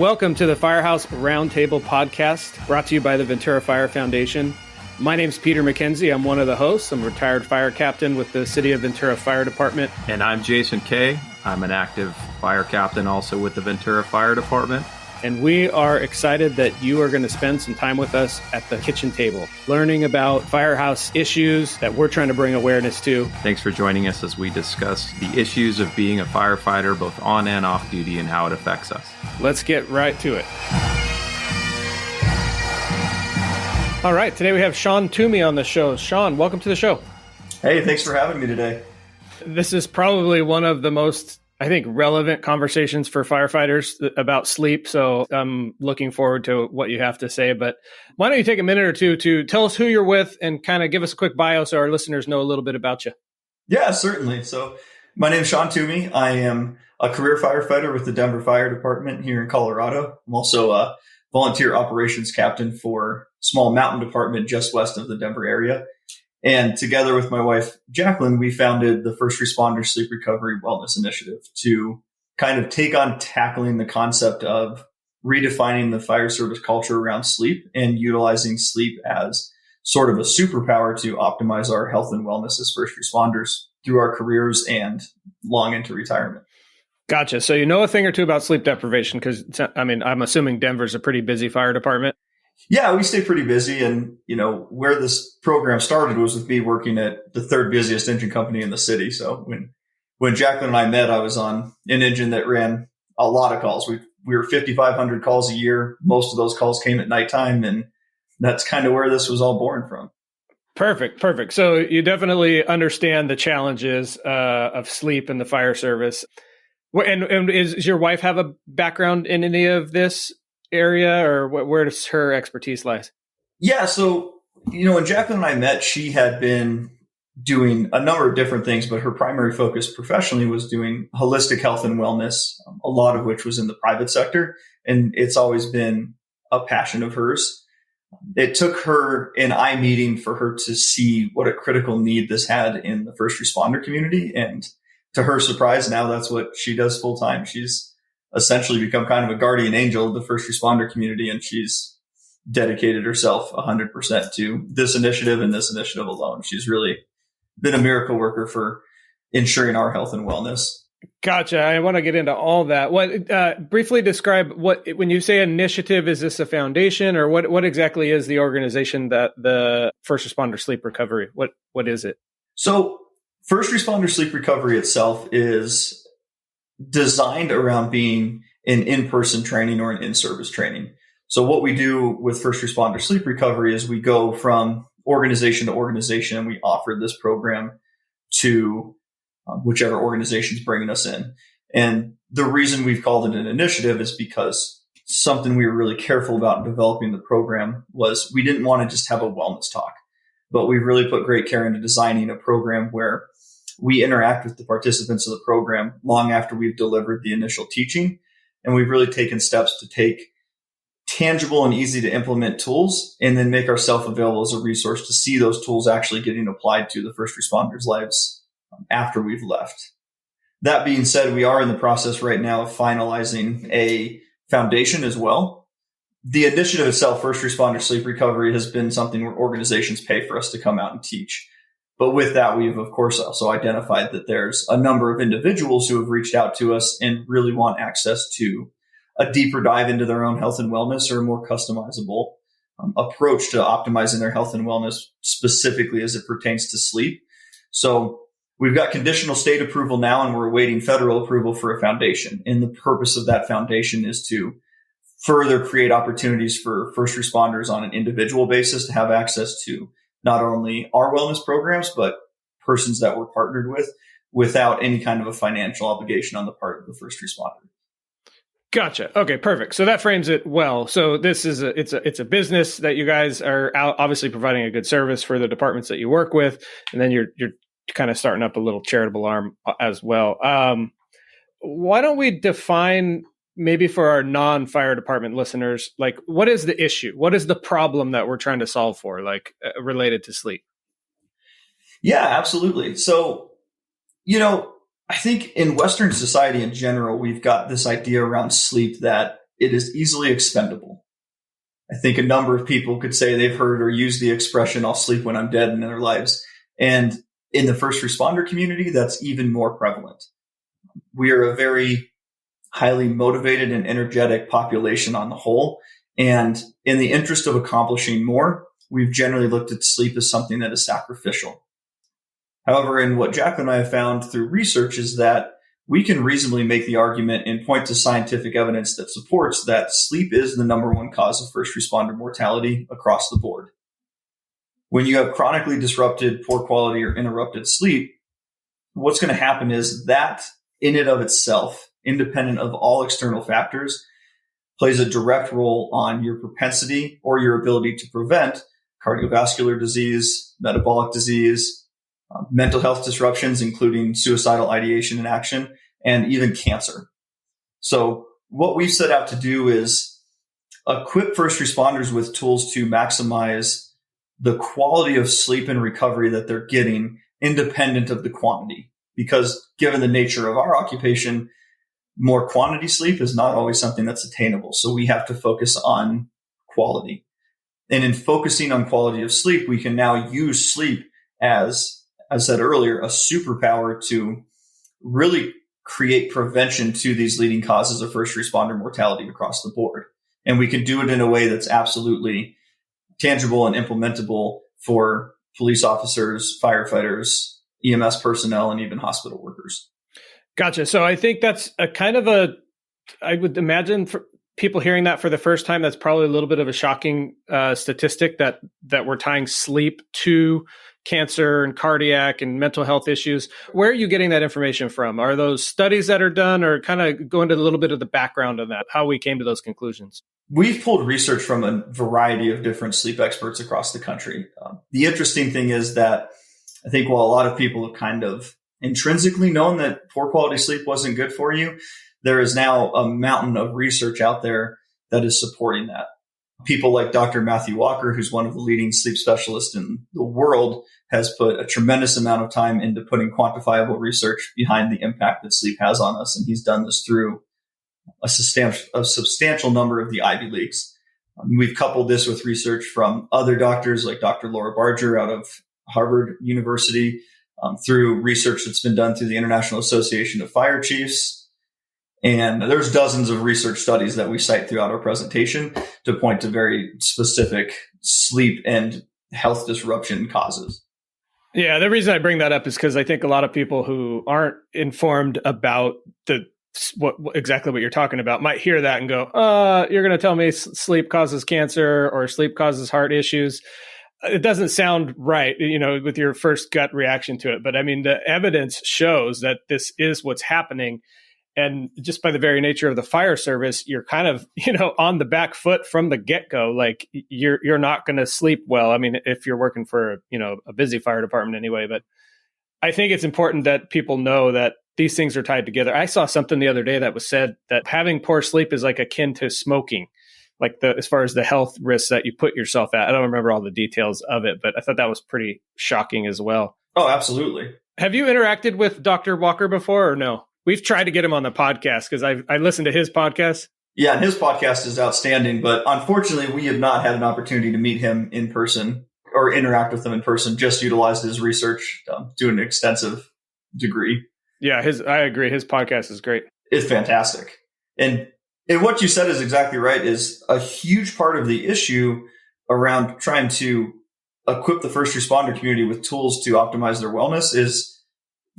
Welcome to the Firehouse Roundtable podcast, brought to you by the Ventura Fire Foundation. My name's Peter McKenzie. I'm one of the hosts. I'm a retired fire captain with the City of Ventura Fire Department. And I'm Jason Kay. I'm an active fire captain also with the Ventura Fire Department. And we are excited that you are going to spend some time with us at the kitchen table, learning about firehouse issues that we're trying to bring awareness to. Thanks for joining us as we discuss the issues of being a firefighter, both on and off duty, and how it affects us. Let's get right to it. All right, today we have Sean Toomey on the show. Sean, welcome to the show. Hey, thanks for having me today. This is probably one of the most, I think, relevant conversations for firefighters about sleep. So I'm looking forward to what you have to say. But why don't you take a minute or two to tell us who you're with and kind of give us a quick bio so our listeners know a little bit about you. Yeah, certainly. So my name is Sean Toomey. I am a career firefighter with the Denver Fire Department here in Colorado. I'm also a volunteer operations captain for a small mountain department just west of the Denver area. And together with my wife, Jacqueline, we founded the First Responder Sleep Recovery Wellness Initiative to kind of take on tackling the concept of redefining the fire service culture around sleep and utilizing sleep as sort of a superpower to optimize our health and wellness as first responders through our careers and long into retirement. Gotcha. So you know a thing or two about sleep deprivation because, I mean, I'm assuming Denver's a pretty busy fire department. Yeah, we stay pretty busy. And, you know, where this program started was with me working at the third busiest engine company in the city. So when Jacqueline and I met, I was on an engine that ran a lot of calls. We were 5,500 calls a year. Most of those calls came at nighttime. And that's kind of where this was all born from. Perfect. So you definitely understand the challenges of sleep in the fire service. And does your wife have a background in any of this area, or where does her expertise lie? Yeah. So, you know, when Jacqueline and I met, she had been doing a number of different things, but her primary focus professionally was doing holistic health and wellness, a lot of which was in the private sector. And it's always been a passion of hers. It took her and I meeting for her to see what a critical need this had in the first responder community. And to her surprise, now that's what she does full time. She's essentially become kind of a guardian angel of the first responder community, and she's dedicated herself 100% to this initiative and this initiative alone. She's really been a miracle worker for ensuring our health and wellness. Gotcha. I want to get into all that. What briefly describe when you say initiative, is this a foundation, or what exactly is the organization that the First Responder Sleep Recovery? What is it? So First Responder Sleep Recovery itself is designed around being an in-person training or an in-service training. So what we do with First Responder Sleep Recovery is we go from organization to organization and we offer this program to whichever organization's bringing us in. And the reason we've called it an initiative is because something we were really careful about in developing the program was we didn't want to just have a wellness talk, but we really put great care into designing a program where we interact with the participants of the program long after we've delivered the initial teaching. And we've really taken steps to take tangible and easy to implement tools and then make ourselves available as a resource to see those tools actually getting applied to the first responders' lives after we've left. That being said, we are in the process right now of finalizing a foundation as well. The initiative itself, First Responder Sleep Recovery, has been something where organizations pay for us to come out and teach. But with that, we've, of course, also identified that there's a number of individuals who have reached out to us and really want access to a deeper dive into their own health and wellness or a more customizable approach to optimizing their health and wellness, specifically as it pertains to sleep. So we've got conditional state approval now, and we're awaiting federal approval for a foundation. And the purpose of that foundation is to further create opportunities for first responders on an individual basis to have access to not only our wellness programs, but persons that we're partnered with without any kind of a financial obligation on the part of the first responder. Gotcha. Okay, perfect. So that frames it well. So this is it's a business that you guys are obviously providing a good service for the departments that you work with, and then you're kind of starting up a little charitable arm as well. Why don't we define, maybe for our non-fire department listeners, like, what is the issue? What is the problem that we're trying to solve for, like related to sleep? Yeah, absolutely. So, you know, I think in Western society in general, we've got this idea around sleep that it is easily expendable. I think a number of people could say they've heard or used the expression, I'll sleep when I'm dead in their lives. And in the first responder community, that's even more prevalent. We are a very highly motivated and energetic population on the whole. And in the interest of accomplishing more, we've generally looked at sleep as something that is sacrificial. However, in what Jacqueline and I have found through research is that we can reasonably make the argument and point to scientific evidence that supports that sleep is the number one cause of first responder mortality across the board. When you have chronically disrupted, poor quality, or interrupted sleep, what's going to happen is that in and of itself, independent of all external factors, plays a direct role on your propensity or your ability to prevent cardiovascular disease, metabolic disease, mental health disruptions, including suicidal ideation and action, and even cancer. So what we've set out to do is equip first responders with tools to maximize the quality of sleep and recovery that they're getting independent of the quantity. Because given the nature of our occupation, more quantity sleep is not always something that's attainable. So we have to focus on quality. And in focusing on quality of sleep, we can now use sleep as I said earlier, a superpower to really create prevention to these leading causes of first responder mortality across the board. And we can do it in a way that's absolutely tangible and implementable for police officers, firefighters, EMS personnel, and even hospital workers. Gotcha. So I think that's a kind of I would imagine for people hearing that for the first time, that's probably a little bit of a shocking statistic that we're tying sleep to cancer and cardiac and mental health issues. Where are you getting that information from? Are those studies that are done, or kind of go into a little bit of the background on that, how we came to those conclusions? We've pulled research from a variety of different sleep experts across the country. The interesting thing is that I think while a lot of people have kind of intrinsically known that poor quality sleep wasn't good for you, there is now a mountain of research out there that is supporting that. People like Dr. Matthew Walker, who's one of the leading sleep specialists in the world, has put a tremendous amount of time into putting quantifiable research behind the impact that sleep has on us. And he's done this through a substantial number of the Ivy Leagues. We've coupled this with research from other doctors like Dr. Laura Barger out of Harvard University, through research that's been done through the International Association of Fire Chiefs. And there's dozens of research studies that we cite throughout our presentation to point to very specific sleep and health disruption causes. Yeah, the reason I bring that up is because I think a lot of people who aren't informed about exactly what you're talking about might hear that and go, you're going to tell me sleep causes cancer or sleep causes heart issues. It doesn't sound right, with your first gut reaction to it. But I mean, the evidence shows that this is what's happening. And just by the very nature of the fire service, you're kind of, on the back foot from the get-go. Like you're not going to sleep well. I mean, if you're working for, a busy fire department anyway. But I think it's important that people know that these things are tied together. I saw something the other day that was said that having poor sleep is like akin to smoking, like as far as the health risks that you put yourself at. I don't remember all the details of it, but I thought that was pretty shocking as well. Oh, absolutely. Have you interacted with Dr. Walker before or no? We've tried to get him on the podcast because I listened to his podcast. Yeah, and his podcast is outstanding, but unfortunately, we have not had an opportunity to meet him in person or interact with him in person, just utilized his research to an extensive degree. Yeah, I agree. His podcast is great. It's fantastic. And what you said is exactly right, is a huge part of the issue around trying to equip the first responder community with tools to optimize their wellness is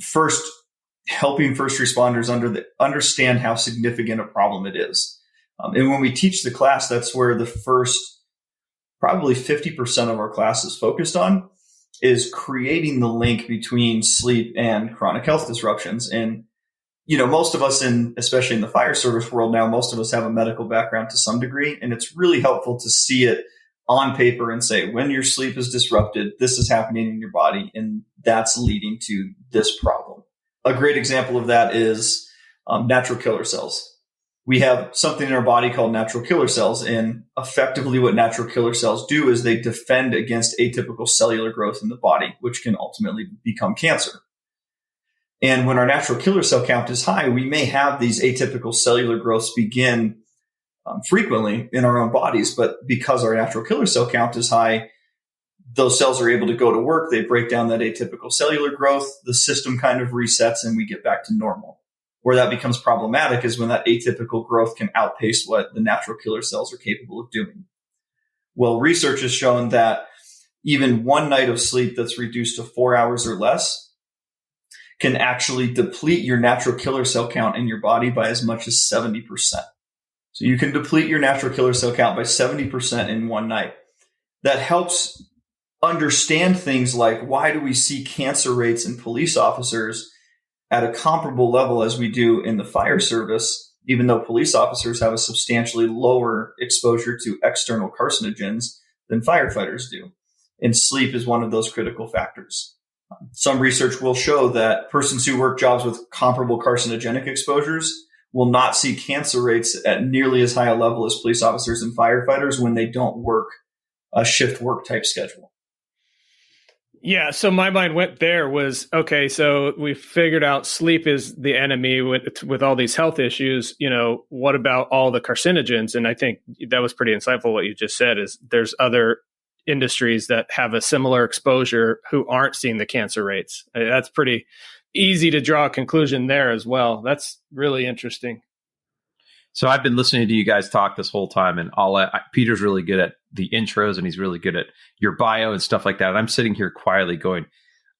first helping first responders understand how significant a problem it is. And when we teach the class, that's where the first probably 50% of our class is focused on, is creating the link between sleep and chronic health disruptions. And, most of us especially in the fire service world now, most of us have a medical background to some degree. And it's really helpful to see it on paper and say, when your sleep is disrupted, this is happening in your body, and that's leading to this problem. A great example of that is natural killer cells. We have something in our body called natural killer cells, and effectively what natural killer cells do is they defend against atypical cellular growth in the body, which can ultimately become cancer. And when our natural killer cell count is high, we may have these atypical cellular growths begin frequently in our own bodies, but because our natural killer cell count is high, those cells are able to go to work. They break down that atypical cellular growth. The system kind of resets and we get back to normal. Where that becomes problematic is when that atypical growth can outpace what the natural killer cells are capable of doing. Well, research has shown that even one night of sleep that's reduced to 4 hours or less can actually deplete your natural killer cell count in your body by as much as 70%. So you can deplete your natural killer cell count by 70% in one night. That helps understand things like, why do we see cancer rates in police officers at a comparable level as we do in the fire service, even though police officers have a substantially lower exposure to external carcinogens than firefighters do. And sleep is one of those critical factors. Some research will show that persons who work jobs with comparable carcinogenic exposures will not see cancer rates at nearly as high a level as police officers and firefighters when they don't work a shift work type schedule. Yeah, so my mind went there was, okay, so we figured out sleep is the enemy with all these health issues. What about all the carcinogens? And I think that was pretty insightful what you just said, is there's other industries that have a similar exposure who aren't seeing the cancer rates. That's pretty easy to draw a conclusion there as well. That's really interesting. So I've been listening to you guys talk this whole time, and Peter's really good at the intros, and he's really good at your bio and stuff like that. And I'm sitting here quietly going,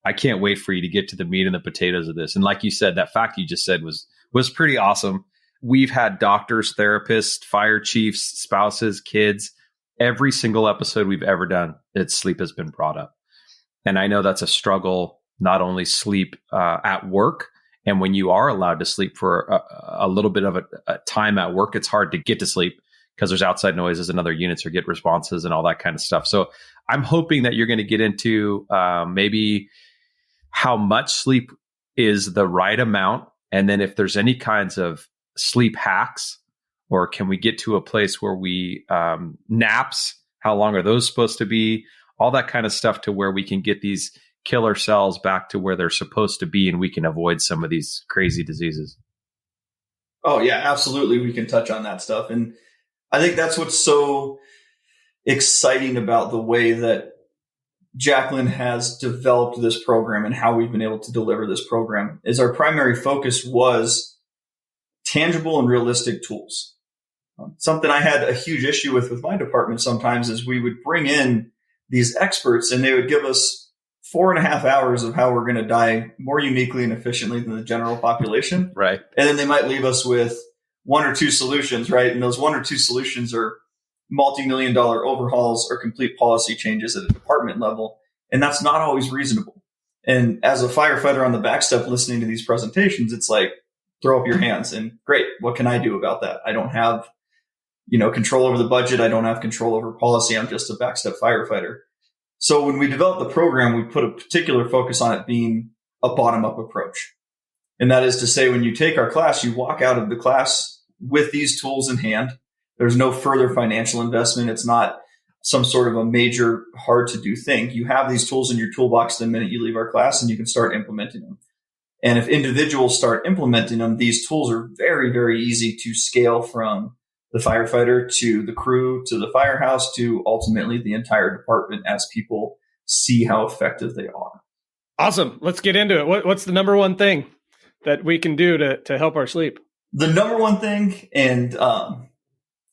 I can't wait for you to get to the meat and the potatoes of this. And like you said, that fact you just said was pretty awesome. We've had doctors, therapists, fire chiefs, spouses, kids. Every single episode we've ever done, sleep has been brought up. And I know that's a struggle, not only sleep at work, and when you are allowed to sleep for a little bit of a time at work, it's hard to get to sleep because there's outside noises and other units or get responses and all that kind of stuff. So I'm hoping that you're going to get into maybe how much sleep is the right amount. And then if there's any kinds of sleep hacks, or can we get to a place where we naps, how long are those supposed to be? All that kind of stuff to where we can get these killer cells back to where they're supposed to be and we can avoid some of these crazy diseases. Oh, yeah, absolutely. We can touch on that stuff. And I think that's what's so exciting about the way that Jacqueline has developed this program and how we've been able to deliver this program is our primary focus was tangible and realistic tools. Something I had a huge issue with my department sometimes is we would bring in these experts and they would give us 4.5 hours of how we're going to die more uniquely and efficiently than the general population. Right. And then they might leave us with 1 or 2 solutions, right? And those 1 or 2 solutions are multi-million-dollar overhauls or complete policy changes at a department level. And that's not always reasonable. And as a firefighter on the back step listening to these presentations, it's like, throw up your hands and great. What can I do about that? I don't have, control over the budget. I don't have control over policy. I'm just a backstep firefighter. So when we developed the program, we put a particular focus on it being a bottom-up approach. And that is to say, when you take our class, you walk out of the class with these tools in hand. There's no further financial investment. It's not some sort of a major hard to do thing. You have these tools in your toolbox the minute you leave our class and you can start implementing them. And if individuals start implementing them, these tools are very, very easy to scale from the firefighter to the crew to the firehouse to ultimately the entire department as people see how effective they are. Awesome. Let's get into it. What's the number one thing that we can do to help our sleep? The number one thing, and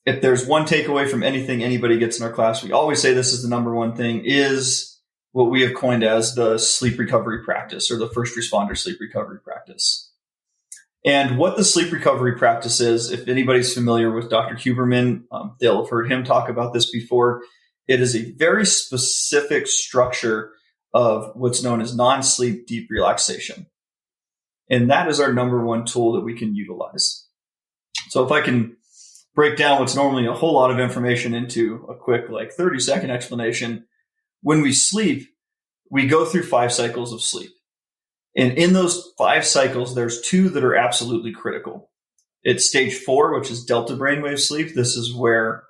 if there's one takeaway from anything anybody gets in our class, we always say this is the number one thing, is what we have coined as the sleep recovery practice or the first responder sleep recovery practice. And what the sleep recovery practice is, if anybody's familiar with Dr. Huberman, they'll have heard him talk about this before. It is a very specific structure of what's known as non-sleep deep relaxation. And that is our number one tool that we can utilize. So if I can break down what's normally a whole lot of information into a quick 30-second explanation, when we sleep, we go through 5 cycles of sleep. And in those 5 cycles, there's 2 that are absolutely critical. It's stage 4, which is delta brainwave sleep. This is where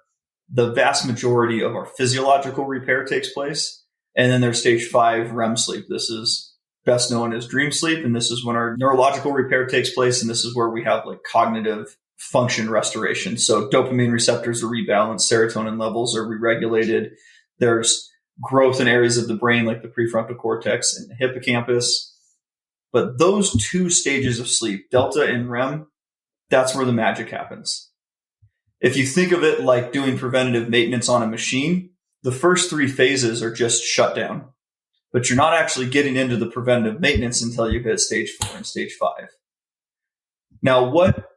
the vast majority of our physiological repair takes place. And then there's stage 5, REM sleep. This is best known as dream sleep. And this is when our neurological repair takes place. And this is where we have cognitive function restoration. So dopamine receptors are rebalanced, serotonin levels are re-regulated. There's growth in areas of the brain like the prefrontal cortex and the hippocampus. But those two stages of sleep, delta and REM, that's where the magic happens. If you think of it like doing preventative maintenance on a machine, the first three phases are just shut down. But you're not actually getting into the preventative maintenance until you hit stage 4 and stage 5. Now, what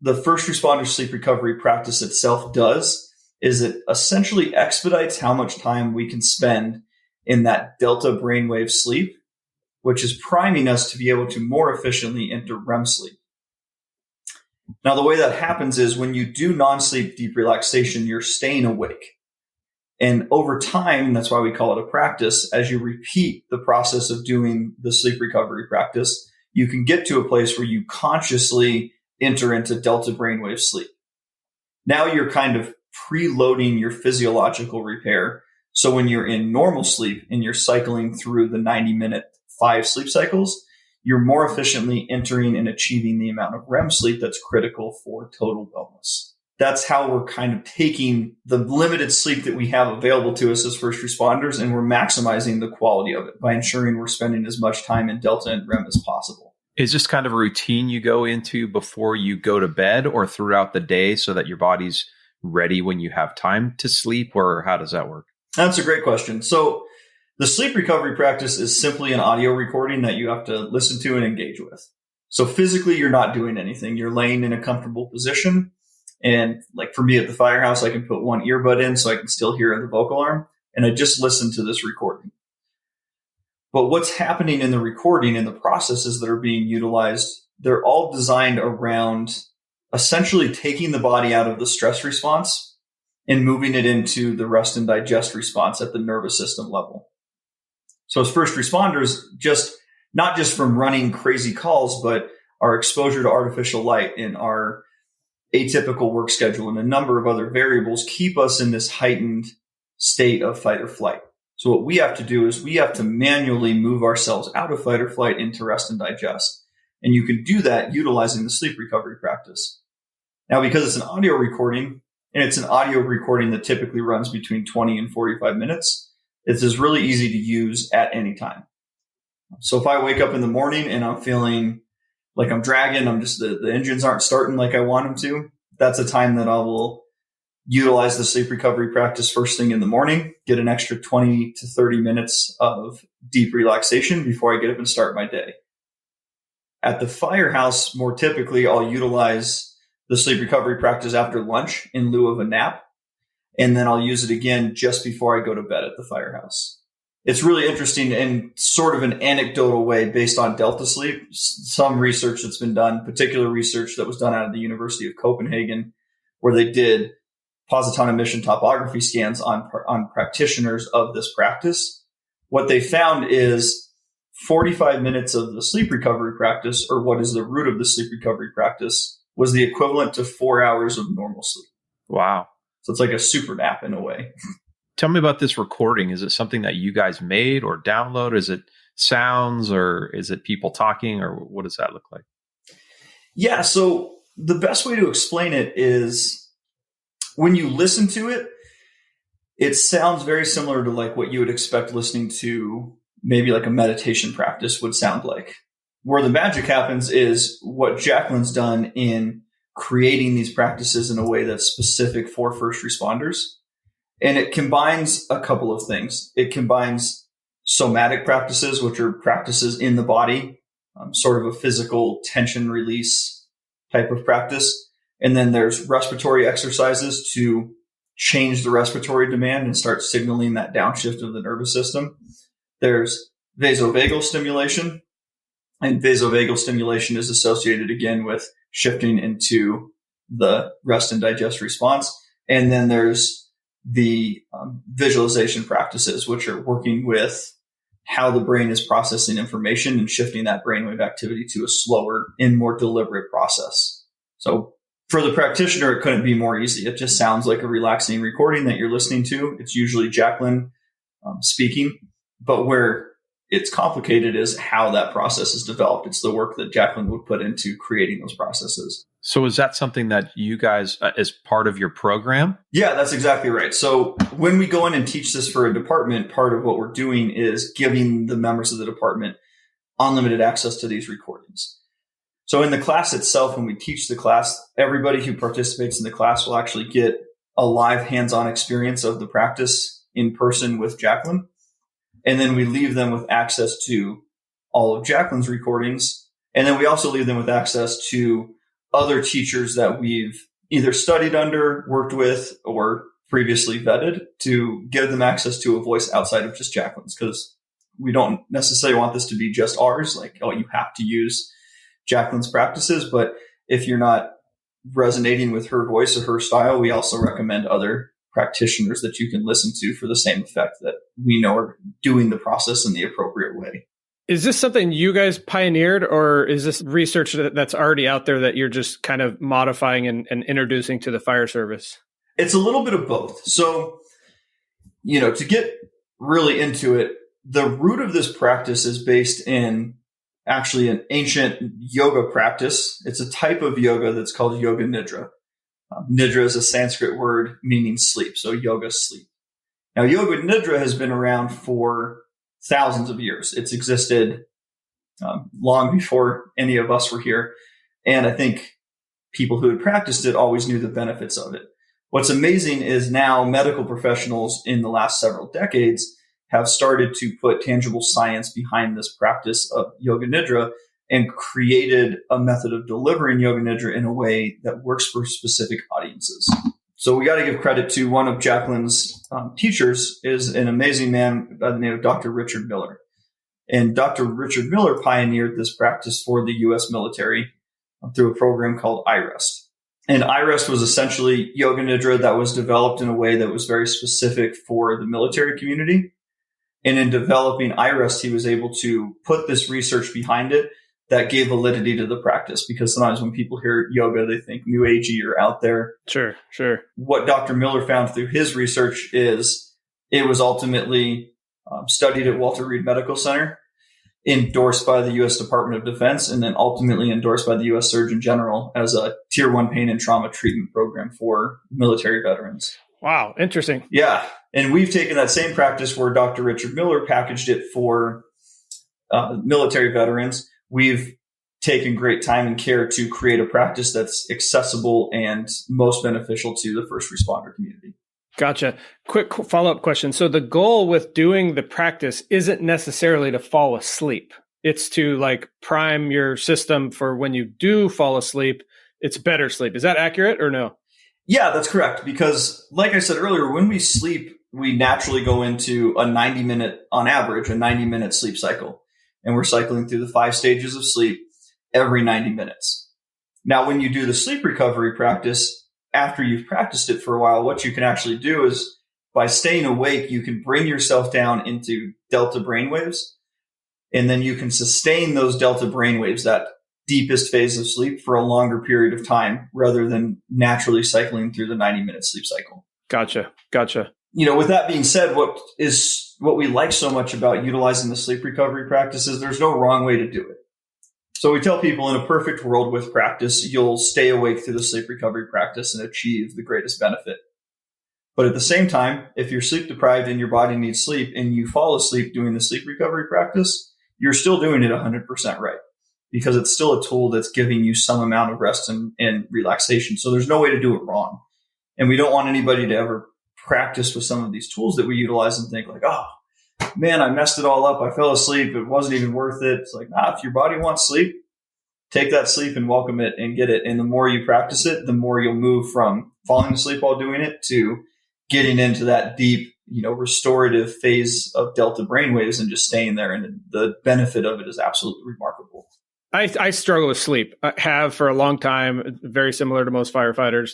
the first responder sleep recovery practice itself does is it essentially expedites how much time we can spend in that delta brainwave sleep, which is priming us to be able to more efficiently enter REM sleep. Now, the way that happens is when you do non-sleep deep relaxation, you're staying awake. And over time, and that's why we call it a practice, as you repeat the process of doing the sleep recovery practice, you can get to a place where you consciously enter into delta brainwave sleep. Now you're kind of preloading your physiological repair. So when you're in normal sleep and you're cycling through the 90-minute 5 sleep cycles, you're more efficiently entering and achieving the amount of REM sleep that's critical for total wellness. That's how we're kind of taking the limited sleep that we have available to us as first responders, and we're maximizing the quality of it by ensuring we're spending as much time in delta and REM as possible. Is this kind of a routine you go into before you go to bed or throughout the day so that your body's ready when you have time to sleep, or how does that work? That's a great question. So the sleep recovery practice is simply an audio recording that you have to listen to and engage with. So physically, you're not doing anything. You're laying in a comfortable position. And like for me at the firehouse, I can put one earbud in so I can still hear the vocal arm. And I just listen to this recording. But what's happening in the recording and the processes that are being utilized, they're all designed around essentially taking the body out of the stress response and moving it into the rest and digest response at the nervous system level. So as first responders, not just from running crazy calls, but our exposure to artificial light and our atypical work schedule and a number of other variables keep us in this heightened state of fight or flight. So what we have to do is we have to manually move ourselves out of fight or flight into rest and digest. And you can do that utilizing the sleep recovery practice. Now, because it's an audio recording, and it's an audio recording that typically runs between 20 and 45 minutes, it is really easy to use at any time. So if I wake up in the morning and I'm feeling like I'm dragging, the engines aren't starting like I want them to, that's a time that I will utilize the sleep recovery practice first thing in the morning, get an extra 20 to 30 minutes of deep relaxation before I get up and start my day. At the firehouse, more typically, I'll utilize the sleep recovery practice after lunch in lieu of a nap, and then I'll use it again just before I go to bed at the firehouse. It's really interesting in sort of an anecdotal way based on delta sleep. Some research that's been done, particular research that was done out of the University of Copenhagen, where they did positron emission topography scans on practitioners of this practice. What they found is 45 minutes of the sleep recovery practice, or what is the root of the sleep recovery practice, was the equivalent to 4 hours of normal sleep. Wow. So it's like a super nap in a way. Tell me about this recording. Is it something that you guys made or download? Is it sounds, or is it people talking, or what does that look like? Yeah. So the best way to explain it is when you listen to it, it sounds very similar to like what you would expect listening to maybe like a meditation practice would sound like. Where the magic happens is what Jacqueline's done in creating these practices in a way that's specific for first responders. And it combines a couple of things. It combines somatic practices, which are practices in the body, sort of a physical tension release type of practice. And then there's respiratory exercises to change the respiratory demand and start signaling that downshift of the nervous system. There's vasovagal stimulation, and vasovagal stimulation is associated again with shifting into the rest and digest response. And then there's the visualization practices, which are working with how the brain is processing information and shifting that brainwave activity to a slower and more deliberate process. So for the practitioner, it couldn't be more easy. It just sounds like a relaxing recording that you're listening to. It's usually Jacqueline speaking, but where it's complicated is how that process is developed. It's the work that Jacqueline would put into creating those processes. So is that something that you guys, as part of your program? Yeah, that's exactly right. So when we go in and teach this for a department, part of what we're doing is giving the members of the department unlimited access to these recordings. So in the class itself, when we teach the class, everybody who participates in the class will actually get a live hands-on experience of the practice in person with Jacqueline. And then we leave them with access to all of Jacqueline's recordings. And then we also leave them with access to other teachers that we've either studied under, worked with, or previously vetted to give them access to a voice outside of just Jacqueline's, because we don't necessarily want this to be just ours. Like, oh, you have to use Jacqueline's practices. But if you're not resonating with her voice or her style, we also recommend other practitioners that you can listen to for the same effect that we know are doing the process in the appropriate way. Is this something you guys pioneered, or is this research that's already out there that you're just kind of modifying and introducing to the fire service? It's a little bit of both. So, to get really into it, the root of this practice is based in actually an ancient yoga practice. It's a type of yoga that's called yoga nidra. Nidra is a Sanskrit word meaning sleep. So yoga, sleep. Now, yoga nidra has been around for thousands of years. It's existed long before any of us were here. And I think people who had practiced it always knew the benefits of it. What's amazing is now medical professionals in the last several decades have started to put tangible science behind this practice of yoga nidra and created a method of delivering yoga nidra in a way that works for specific audiences. So we got to give credit to one of Jacqueline's teachers is an amazing man by the name of Dr. Richard Miller. And Dr. Richard Miller pioneered this practice for the U.S. military through a program called iRest. And iRest was essentially yoga nidra that was developed in a way that was very specific for the military community. And in developing iRest, he was able to put this research behind it that gave validity to the practice, because sometimes when people hear yoga, they think new agey or out there. Sure. What Dr. Miller found through his research is it was ultimately studied at Walter Reed Medical Center, endorsed by the U.S. Department of Defense, and then ultimately endorsed by the U.S. Surgeon General as a Tier 1 pain and trauma treatment program for military veterans. Wow, interesting. Yeah. And we've taken that same practice where Dr. Richard Miller packaged it for military veterans. We've taken great time and care to create a practice that's accessible and most beneficial to the first responder community. Gotcha. Quick follow-up question. So the goal with doing the practice isn't necessarily to fall asleep. It's to like prime your system for when you do fall asleep, it's better sleep. Is that accurate or no? Yeah, that's correct. Because like I said earlier, when we sleep, we naturally go into a 90-minute sleep cycle. And we're cycling through the 5 stages of sleep every 90 minutes. Now, when you do the sleep recovery practice, after you've practiced it for a while, what you can actually do is by staying awake, you can bring yourself down into delta brainwaves. And then you can sustain those delta brainwaves, that deepest phase of sleep, for a longer period of time rather than naturally cycling through the 90-minute sleep cycle. Gotcha. With that being said, what we like so much about utilizing the sleep recovery practice is there's no wrong way to do it. So we tell people in a perfect world with practice, you'll stay awake through the sleep recovery practice and achieve the greatest benefit. But at the same time, if you're sleep deprived and your body needs sleep and you fall asleep doing the sleep recovery practice, you're still doing it 100% right, because it's still a tool that's giving you some amount of rest and relaxation. So there's no way to do it wrong. And we don't want anybody to ever practice with some of these tools that we utilize and think like, oh, man, I messed it all up. I fell asleep. It wasn't even worth it. It's like, if your body wants sleep, take that sleep and welcome it and get it. And the more you practice it, the more you'll move from falling asleep while doing it to getting into that deep, restorative phase of delta brainwaves and just staying there. And the benefit of it is absolutely remarkable. I struggle with sleep. I have for a long time, very similar to most firefighters.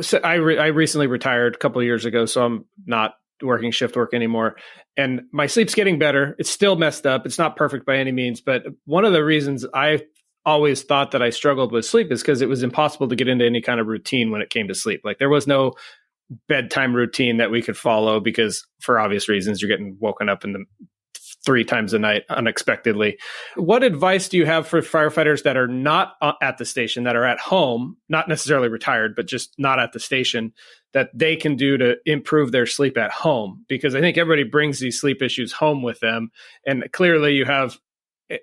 So I recently retired a couple of years ago, so I'm not working shift work anymore. And my sleep's getting better. It's still messed up. It's not perfect by any means. But one of the reasons I always thought that I struggled with sleep is because it was impossible to get into any kind of routine when it came to sleep. Like there was no bedtime routine that we could follow because for obvious reasons, you're getting woken up in the 3 times a night unexpectedly. What advice do you have for firefighters that are not at the station, that are at home, not necessarily retired, but just not at the station, that they can do to improve their sleep at home? Because I think everybody brings these sleep issues home with them. And clearly you have,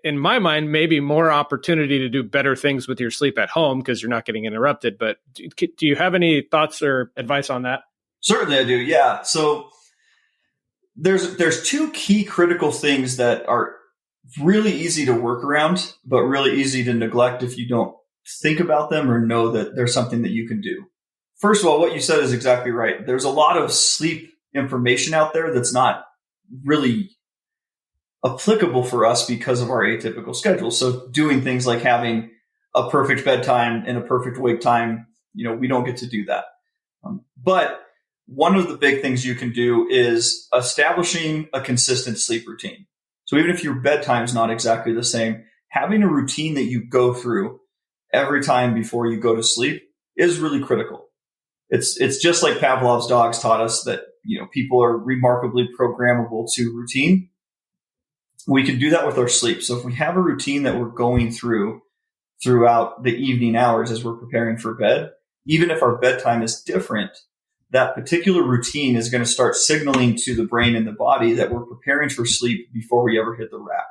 in my mind, maybe more opportunity to do better things with your sleep at home because you're not getting interrupted. But do you have any thoughts or advice on that? Certainly I do. Yeah. So there's 2 key critical things that are really easy to work around, but really easy to neglect if you don't think about them or know that there's something that you can do. First of all, what you said is exactly right. There's a lot of sleep information out there that's not really applicable for us because of our atypical schedule. So doing things like having a perfect bedtime and a perfect wake time, we don't get to do that. But one of the big things you can do is establishing a consistent sleep routine. So even if your bedtime is not exactly the same, having a routine that you go through every time before you go to sleep is really critical. It's just like Pavlov's dogs taught us that, people are remarkably programmable to routine. We can do that with our sleep. So if we have a routine that we're going through throughout the evening hours as we're preparing for bed, even if our bedtime is different, that particular routine is going to start signaling to the brain and the body that we're preparing for sleep before we ever hit the rack.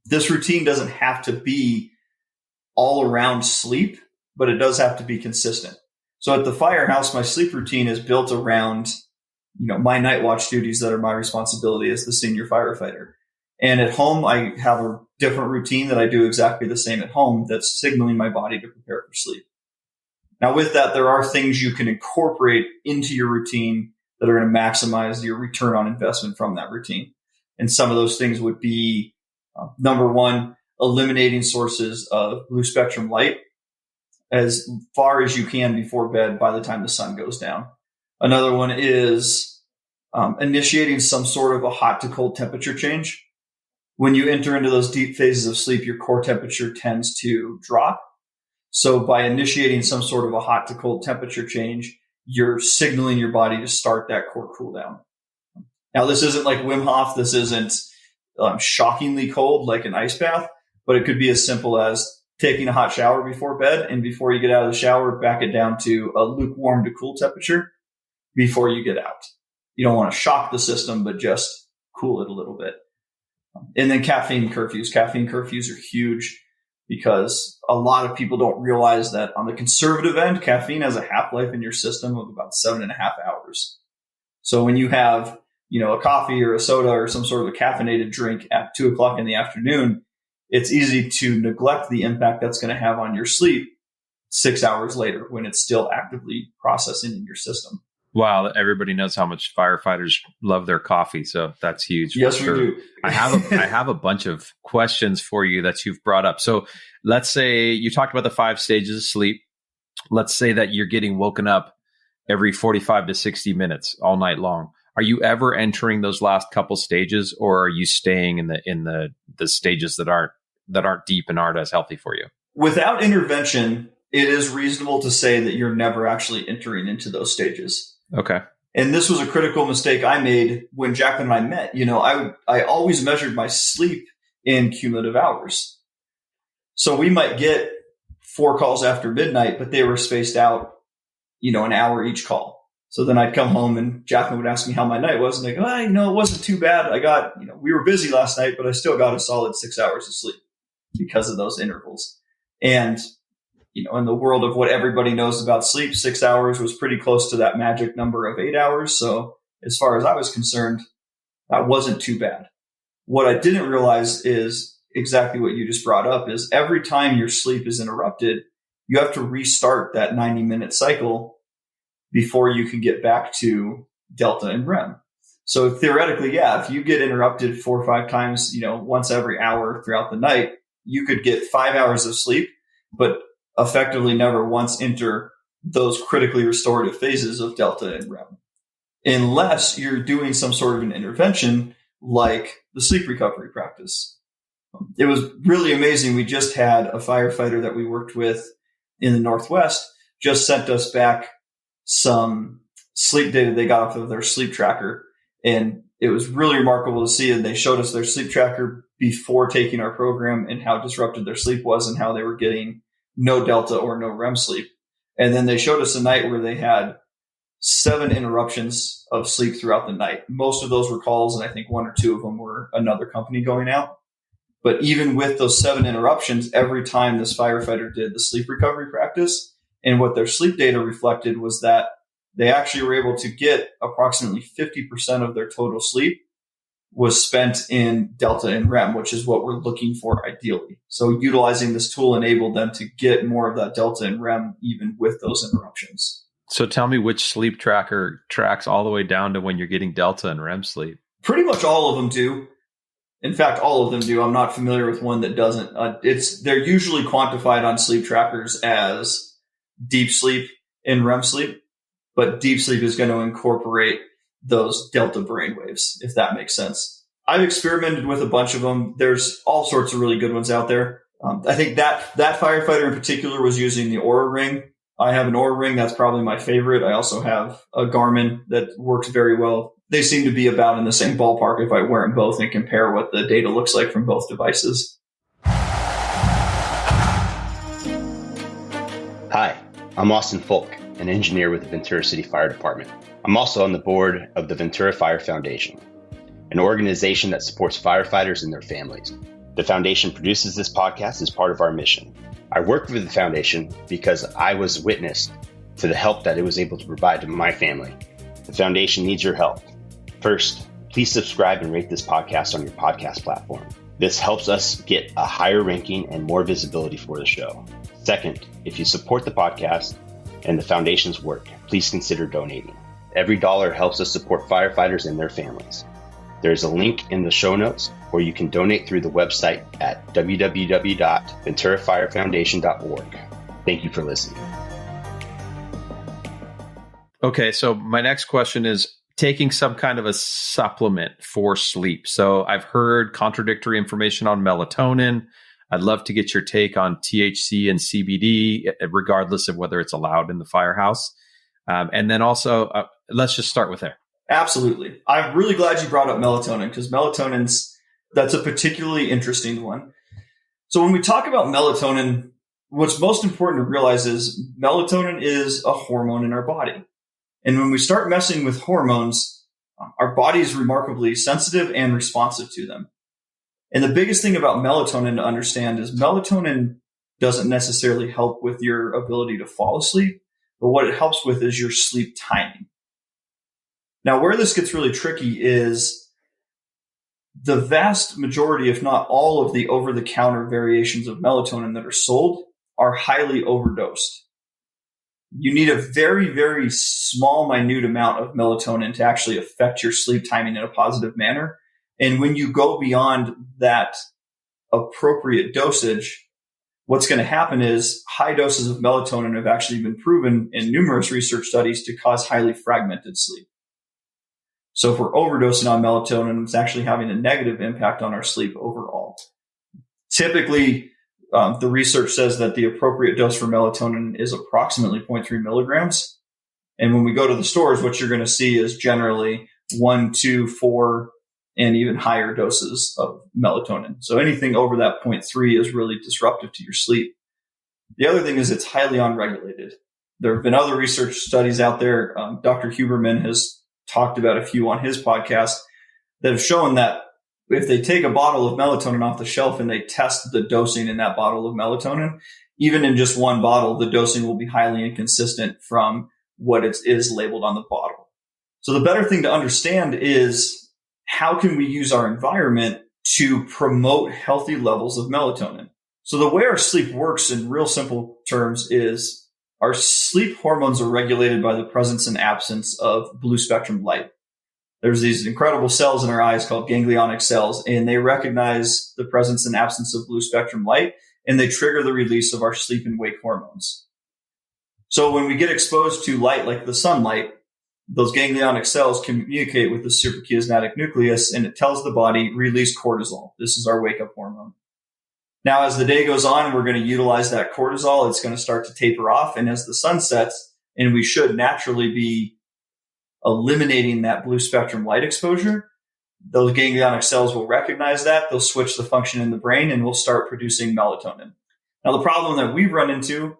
This routine doesn't have to be all around sleep, but it does have to be consistent. So at the firehouse, my sleep routine is built around, my night watch duties that are my responsibility as the senior firefighter. And at home, I have a different routine that I do exactly the same at home that's signaling my body to prepare for sleep. Now, with that, there are things you can incorporate into your routine that are going to maximize your return on investment from that routine. And some of those things would be, number one, eliminating sources of blue spectrum light as far as you can before bed by the time the sun goes down. Another one is initiating some sort of a hot to cold temperature change. When you enter into those deep phases of sleep, your core temperature tends to drop. So by initiating some sort of a hot to cold temperature change, you're signaling your body to start that core cool down. Now, this isn't like Wim Hof. This isn't shockingly cold like an ice bath, but it could be as simple as taking a hot shower before bed. And before you get out of the shower, back it down to a lukewarm to cool temperature before you get out. You don't want to shock the system, but just cool it a little bit. And then caffeine curfews. Caffeine curfews are huge because a lot of people don't realize that on the conservative end, caffeine has a half-life in your system of about 7.5 hours. So when you have, a coffee or a soda or some sort of a caffeinated drink at 2:00 in the afternoon, it's easy to neglect the impact that's going to have on your sleep 6 hours later when it's still actively processing in your system. Wow, everybody knows how much firefighters love their coffee, so that's huge. Yes, we do. I have a bunch of questions for you that you've brought up. So let's say you talked about the 5 stages of sleep. Let's say that you're getting woken up every 45 to 60 minutes all night long. Are you ever entering those last couple stages, or are you staying in the stages that aren't deep and aren't as healthy for you? Without intervention, it is reasonable to say that you're never actually entering into those stages. Okay. And this was a critical mistake I made when Jacqueline and I met. I always measured my sleep in cumulative hours. So we might get 4 calls after midnight, but they were spaced out, an hour each call. So then I'd come home and Jacqueline would ask me how my night was. And I go, it wasn't too bad. I got, we were busy last night, but I still got a solid 6 hours of sleep because of those intervals. And in the world of what everybody knows about sleep, 6 hours was pretty close to that magic number of 8 hours. So as far as I was concerned, that wasn't too bad. What I didn't realize is exactly what you just brought up is every time your sleep is interrupted, you have to restart that 90-minute cycle before you can get back to delta and REM. So theoretically, if you get interrupted 4 or 5 times, once every hour throughout the night, you could get 5 hours of sleep, but effectively never once enter those critically restorative phases of delta and REM, unless you're doing some sort of an intervention like the sleep recovery practice. It was really amazing. We just had a firefighter that we worked with in the Northwest just sent us back some sleep data they got off of their sleep tracker. And it was really remarkable to see. And they showed us their sleep tracker before taking our program and how disrupted their sleep was and how they were getting no delta or no REM sleep. And then they showed us a night where they had 7 interruptions of sleep throughout the night. Most of those were calls, and I think 1 or 2 of them were another company going out. But even with those 7 interruptions, every time this firefighter did the sleep recovery practice, and what their sleep data reflected was that they actually were able to get approximately 50% of their total sleep was spent in delta and REM, which is what we're looking for ideally. So utilizing this tool enabled them to get more of that delta and REM even with those interruptions. So tell me which sleep tracker tracks all the way down to when you're getting delta and REM sleep. Pretty much all of them do. In fact, all of them do. I'm not familiar with one that doesn't. They're usually quantified on sleep trackers as deep sleep and REM sleep, but deep sleep is going to incorporate those delta brainwaves, if that makes sense. I've experimented with a bunch of them. There's all sorts of really good ones out there. I think that firefighter in particular was using the Oura Ring. I have an Oura Ring. That's probably my favorite. I also have a Garmin that works very well. They seem to be about in the same ballpark if I wear them both and compare what the data looks like from both devices. Hi, I'm Austin Folk, an engineer with the Ventura City Fire Department. I'm also on the board of the Ventura Fire Foundation, an organization that supports firefighters and their families. The foundation produces this podcast as part of our mission. I worked with the foundation because I was witness to the help that it was able to provide to my family. The foundation needs your help. First, please subscribe and rate this podcast on your podcast platform. This helps us get a higher ranking and more visibility for the show. Second, if you support the podcast and the foundation's work, please consider donating. Every dollar helps us support firefighters and their families. There's a link in the show notes where you can donate through the website at www.venturafirefoundation.org. Thank you for listening. Okay, so my next question is taking some kind of a supplement for sleep. So I've heard contradictory information on melatonin. I'd love to get your take on THC and CBD, regardless of whether it's allowed in the firehouse. And then also, let's just start with there. Absolutely. I'm really glad you brought up melatonin because that's a particularly interesting one. So when we talk about melatonin, what's most important to realize is melatonin is a hormone in our body. And when we start messing with hormones, our body is remarkably sensitive and responsive to them. And the biggest thing about melatonin to understand is melatonin doesn't necessarily help with your ability to fall asleep, but what it helps with is your sleep timing. Now, where this gets really tricky is the vast majority, if not all of the over-the-counter variations of melatonin that are sold are highly overdosed. You need a very, very small, minute amount of melatonin to actually affect your sleep timing in a positive manner. And when you go beyond that appropriate dosage, what's going to happen is high doses of melatonin have actually been proven in numerous research studies to cause highly fragmented sleep. So if we're overdosing on melatonin, it's actually having a negative impact on our sleep overall. Typically, the research says that the appropriate dose for melatonin is approximately 0.3 milligrams. And when we go to the stores, what you're going to see is generally 1, 2, 4, and even higher doses of melatonin. So anything over that 0.3 is really disruptive to your sleep. The other thing is it's highly unregulated. There have been other research studies out there. Dr. Huberman has talked about a few on his podcast that have shown that if they take a bottle of melatonin off the shelf and they test the dosing in that bottle of melatonin, even in just one bottle, the dosing will be highly inconsistent from what it is labeled on the bottle. So the better thing to understand is how can we use our environment to promote healthy levels of melatonin? So the way our sleep works in real simple terms is our sleep hormones are regulated by the presence and absence of blue spectrum light. There's these incredible cells in our eyes called ganglionic cells, and they recognize the presence and absence of blue spectrum light, and they trigger the release of our sleep and wake hormones. So when we get exposed to light like the sunlight, those ganglionic cells communicate with the suprachiasmatic nucleus, and it tells the body, release cortisol. This is our wake-up hormone. Now, as the day goes on, we're going to utilize that cortisol. It's going to start to taper off. And as the sun sets, and we should naturally be eliminating that blue spectrum light exposure, those ganglionic cells will recognize that. They'll switch the function in the brain and will start producing melatonin. Now, the problem that we've run into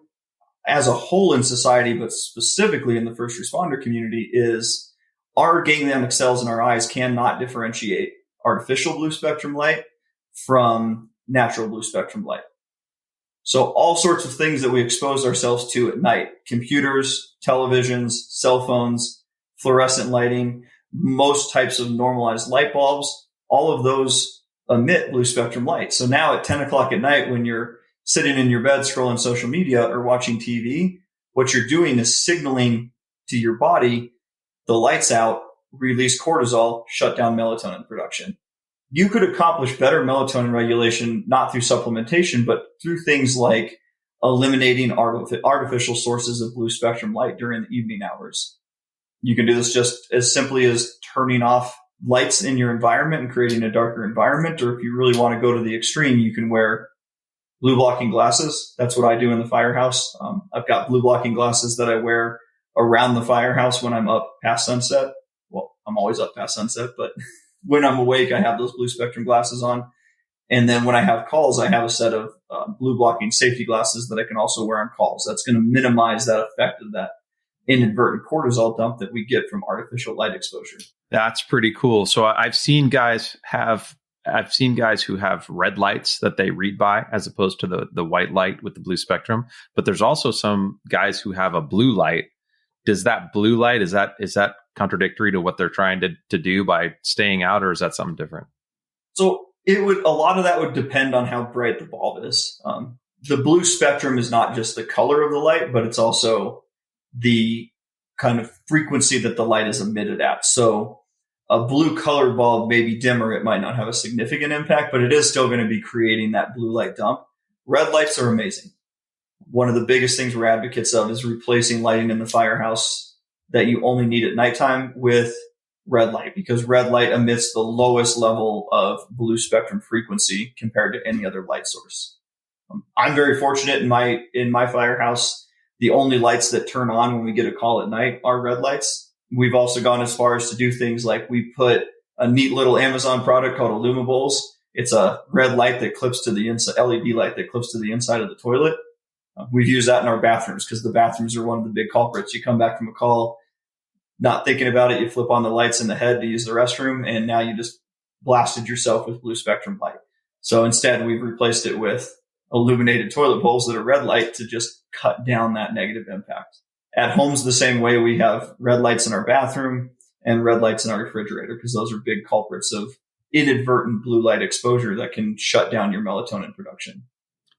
as a whole in society, but specifically in the first responder community, is our ganglionic cells in our eyes cannot differentiate artificial blue spectrum light from natural blue spectrum light. So all sorts of things that we expose ourselves to at night, computers, televisions, cell phones, fluorescent lighting, most types of normalized light bulbs, all of those emit blue spectrum light. So now at 10 o'clock at night, when you're sitting in your bed scrolling social media or watching TV, what you're doing is signaling to your body, the lights out, release cortisol, shut down melatonin production. You could accomplish better melatonin regulation, not through supplementation, but through things like eliminating artificial sources of blue spectrum light during the evening hours. You can do this just as simply as turning off lights in your environment and creating a darker environment. Or if you really want to go to the extreme, you can wear blue blocking glasses. That's what I do in the firehouse. I've got blue blocking glasses that I wear around the firehouse when I'm up past sunset. Well, I'm always up past sunset, but when I'm awake, I have those blue spectrum glasses on. And then when I have calls, I have a set of blue blocking safety glasses that I can also wear on calls. That's going to minimize that effect of that inadvertent cortisol dump that we get from artificial light exposure. That's pretty cool. So I've seen guys who have red lights that they read by as opposed to the white light with the blue spectrum. But there's also some guys who have a blue light. Does that blue light, is that contradictory to what they're trying to do by staying out, or is that something different? So a lot of that would depend on how bright the bulb is. The blue spectrum is not just the color of the light, but it's also the kind of frequency that the light is emitted at. So a blue colored bulb may be dimmer. It might not have a significant impact, but it is still going to be creating that blue light dump. Red lights are amazing. One of the biggest things we're advocates of is replacing lighting in the firehouse that you only need at nighttime with red light, because red light emits the lowest level of blue spectrum frequency compared to any other light source. I'm very fortunate in my firehouse. The only lights that turn on when we get a call at night are red lights. We've also gone as far as to do things like we put a neat little Amazon product called Illumables. It's a red light that clips to the inside, LED light that clips to the inside of the toilet. We've used that in our bathrooms because the bathrooms are one of the big culprits. You come back from a call, not thinking about it, you flip on the lights in the head to use the restroom, and now you just blasted yourself with blue spectrum light. So instead, we've replaced it with illuminated toilet bowls that are red light to just cut down that negative impact. At home's the same way. We have red lights in our bathroom and red lights in our refrigerator because those are big culprits of inadvertent blue light exposure that can shut down your melatonin production.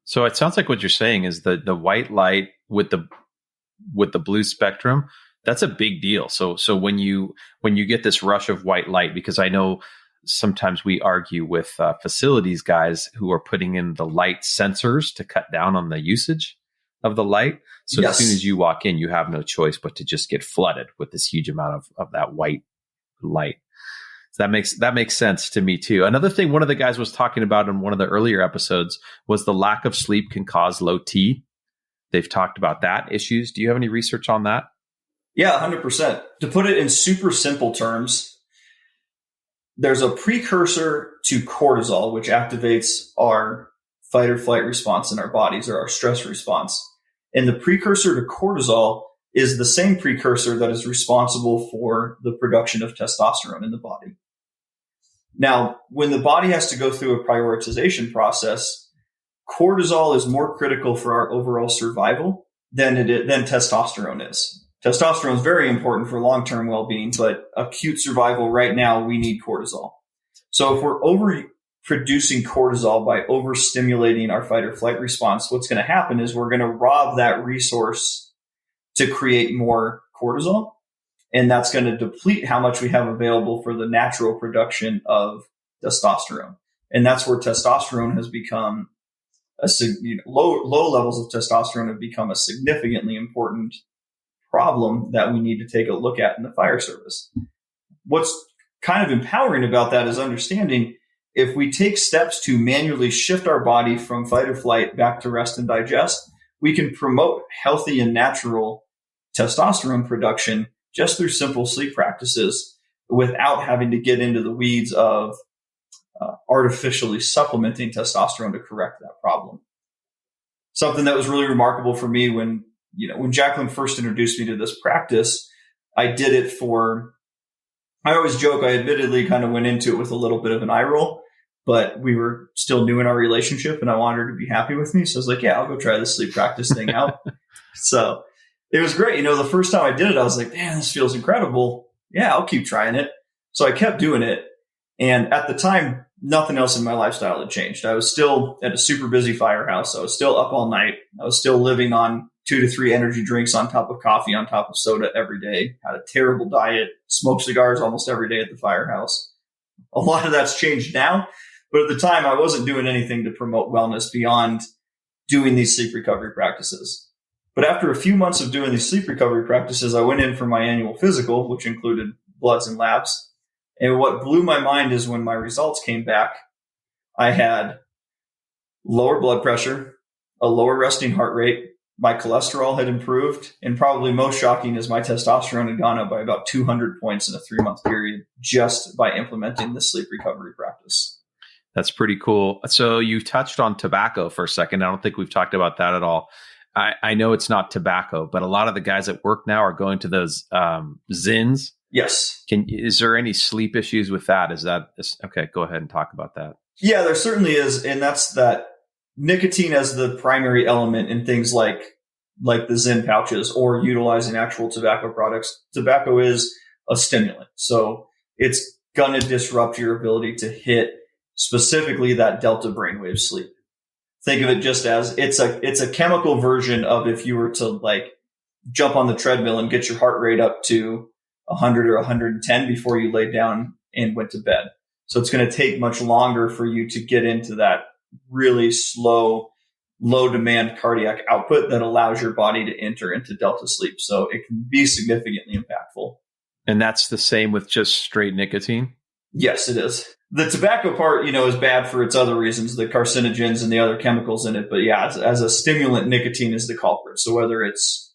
So it sounds like what you're saying is the white light with the blue spectrum, that's a big deal. So when you get this rush of white light, because I know sometimes we argue with facilities guys who are putting in the light sensors to cut down on the usage of the light. So Yes. As soon as you walk in, you have no choice but to just get flooded with this huge amount of that white light. So that makes sense to me too. Another thing one of the guys was talking about in one of the earlier episodes was the lack of sleep can cause low T. They've talked about that issues. Do you have any research on that? Yeah, 100%. To put it in super simple terms, there's a precursor to cortisol, which activates our fight or flight response in our bodies, or our stress response. And the precursor to cortisol is the same precursor that is responsible for the production of testosterone in the body. Now, when the body has to go through a prioritization process, cortisol is more critical for our overall survival than testosterone is. Testosterone is very important for long-term well-being, but acute survival right now, we need cortisol. So if we're overproducing cortisol by overstimulating our fight or flight response, what's going to happen is we're going to rob that resource to create more cortisol. And that's going to deplete how much we have available for the natural production of testosterone. And that's where testosterone has become low levels of testosterone have become a significantly important problem that we need to take a look at in the fire service. What's kind of empowering about that is understanding if we take steps to manually shift our body from fight or flight back to rest and digest, we can promote healthy and natural testosterone production just through simple sleep practices without having to get into the weeds of artificially supplementing testosterone to correct that problem. Something that was really remarkable for me when Jacqueline first introduced me to this practice, I did it I always joke, I admittedly kind of went into it with a little bit of an eye roll, but we were still new in our relationship and I wanted her to be happy with me. So I was like, yeah, I'll go try this sleep practice thing out. So it was great. The first time I did it, I was like, man, this feels incredible. Yeah, I'll keep trying it. So I kept doing it. And at the time, nothing else in my lifestyle had changed. I was still at a super busy firehouse. I was still up all night. I was still living on 2 to 3 energy drinks on top of coffee, on top of soda every day. Had a terrible diet, smoked cigars almost every day at the firehouse. A lot of that's changed now. But at the time, I wasn't doing anything to promote wellness beyond doing these sleep recovery practices. But after a few months of doing these sleep recovery practices, I went in for my annual physical, which included bloods and labs. And what blew my mind is when my results came back, I had lower blood pressure, a lower resting heart rate, my cholesterol had improved, and probably most shocking is my testosterone had gone up by about 200 points in a 3-month period just by implementing this sleep recovery practice. That's pretty cool. So you touched on tobacco for a second. I don't think we've talked about that at all. I know it's not tobacco, but a lot of the guys at work now are going to those Zins. Yes. Is there any sleep issues with that? Okay? Go ahead and talk about that. Yeah, there certainly is. And that's that nicotine as the primary element in things like the Zyn pouches or utilizing actual tobacco products. Tobacco is a stimulant. So it's going to disrupt your ability to hit specifically that delta brainwave sleep. Think of it just as it's a chemical version of if you were to jump on the treadmill and get your heart rate up to 100 or 110 before you laid down and went to bed. So it's going to take much longer for you to get into that really slow, low demand cardiac output that allows your body to enter into delta sleep. So it can be significantly impactful. And that's the same with just straight nicotine? Yes, it is. The tobacco part, is bad for its other reasons, the carcinogens and the other chemicals in it. But yeah, as a stimulant, nicotine is the culprit. So whether it's,